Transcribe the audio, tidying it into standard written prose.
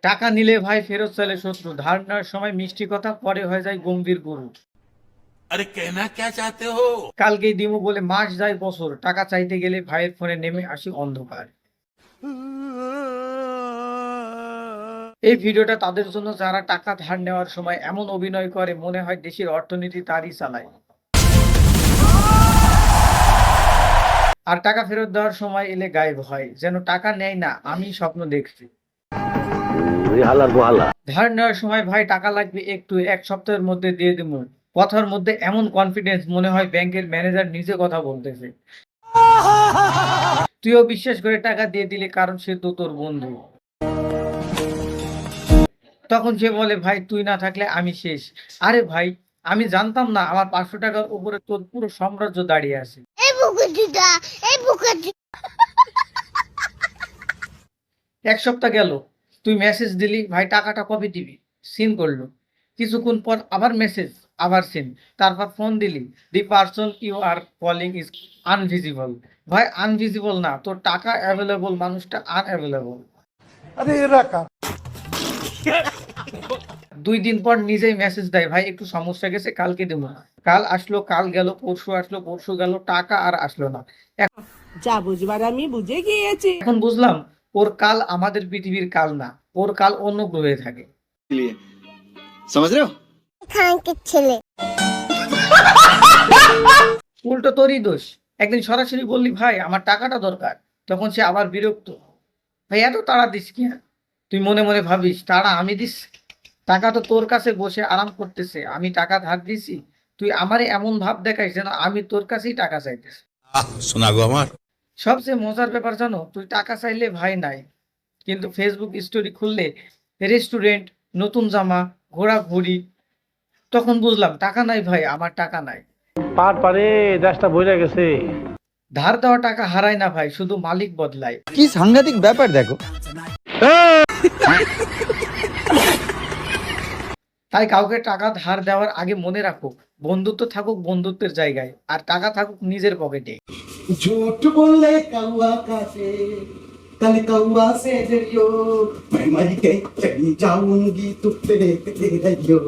টাকা নিলে ভাই ফেরত চাইলে শত্রু, ধার নেওয়ার সময় মিষ্টি কথা, পরে হয়ে যায় গম্ভীর গরু। अरे कहना क्या चाहते हो? কালকেই দিমু বলে মাস যায় বছর, টাকা চাইতে গেলে ভাইয়ের ফোনে নেমে আসি অন্ধকার। এই ভিডিওটা তাদের জন্য যারা টাকা ধার নেওয়ার সময় এমন অভিনয় করে মনে হয় দেশের অর্থনীতি তারই চালায়, আর টাকা ফেরত দেওয়ার সময় এলে গায়েব হয়, যেন টাকা নেয় না, আমি স্বপ্ন দেখছি। ধার নেওয়ার সময় ভাই টাকা লাগবে একটু, এক সপ্তাহের মধ্যে দিয়ে দেবো, কথার মধ্যে এমন কনফিডেন্স মনে হয় ব্যাংকের ম্যানেজার নিজে কথা বলতেছে। তুইও বিশ্বাস করে টাকা দিয়ে দিলে, কারণ সে তো তোর বন্ধু। তখন সে বলে, ভাই তুই না থাকলে আমি শেষ। আরে ভাই, আমি জানতাম না আমার 500 টাকার উপরে তোর পুরো সাম্রাজ্য দাঁড়িয়ে আছে। এক সপ্তাহ গেল, তুই মেসেজ দিলি ভাই টাকাটা কবে দিবি, সিন করলো। কিছুক্ষণ পর আবার মেসেজ, আবার সিন। তারপর ফোন দিলি, the person you are calling is unavailable. ভাই আনভিজিবল না, তোর টাকা অ্যাভেলেবল, মানুষটা আনঅ্যাভেলেবল। 2 দিন পর নিজেই মেসেজ দেয়, ভাই একটু সমস্যা গেছে, কালকে দেবো। কাল আসলো, কাল গেল, পরশু আসলো, পরশু গেল, টাকা আর আসলো না। যা বুঝবার আমি বুঝে গিয়েছি। এখন বুঝলাম ওর কাল আমাদের পৃথিবীর কাল না, ওর কাল অন্য গ্রহে থাকে। समझ रहे हो? ছেলে উল্টো তোরই দোষ। একদিন সরাসরি বললি, ভাই আমার টাকাটা দরকার, তখন সে আবার বিরক্ত, ভাই এত তাড়া দিস কি? তুই মনে মনে ভাবিস, তাড়া আমি দিস? টাকা তো তোর কাছে বসে আরাম করতেছে, আমি টাকা ধার দিছি, তুই আমারে এমন ভাব দেখাইস যেন আমি তোর কাছেই টাকা চাইতেছি। सुना गो हमार। সবচেয়ে মজার ব্যাপার জানো, তুই টাকা চাইলে ভাই নাই, কিন্তু ফেসবুক স্টোরি খুললে রেস্টুরেন্ট, নতুন জামা, ঘোরাঘুরি। তখন বুঝলাম টাকা নাই ভাই, আমার টাকা নাই। পার পারে দেশটা বইরা গেছে। ধার দেওয়া টাকা হারায় না ভাই, শুধু মালিক বদলায়। কি সাংঘাতিক ব্যাপার দেখো। তাই কাউকে টাকা ধার দেওয়ার আগে মনে রাখো, বন্ধুত্ব থাকুক বন্ধুত্বের জায়গায়, আর টাকা থাকুক নিজের পকেটে। झूठ बोले कौआ काटे, कल कौआ से डरियो, मैं मर के चली जाऊंगी, तू तेरे रहियो।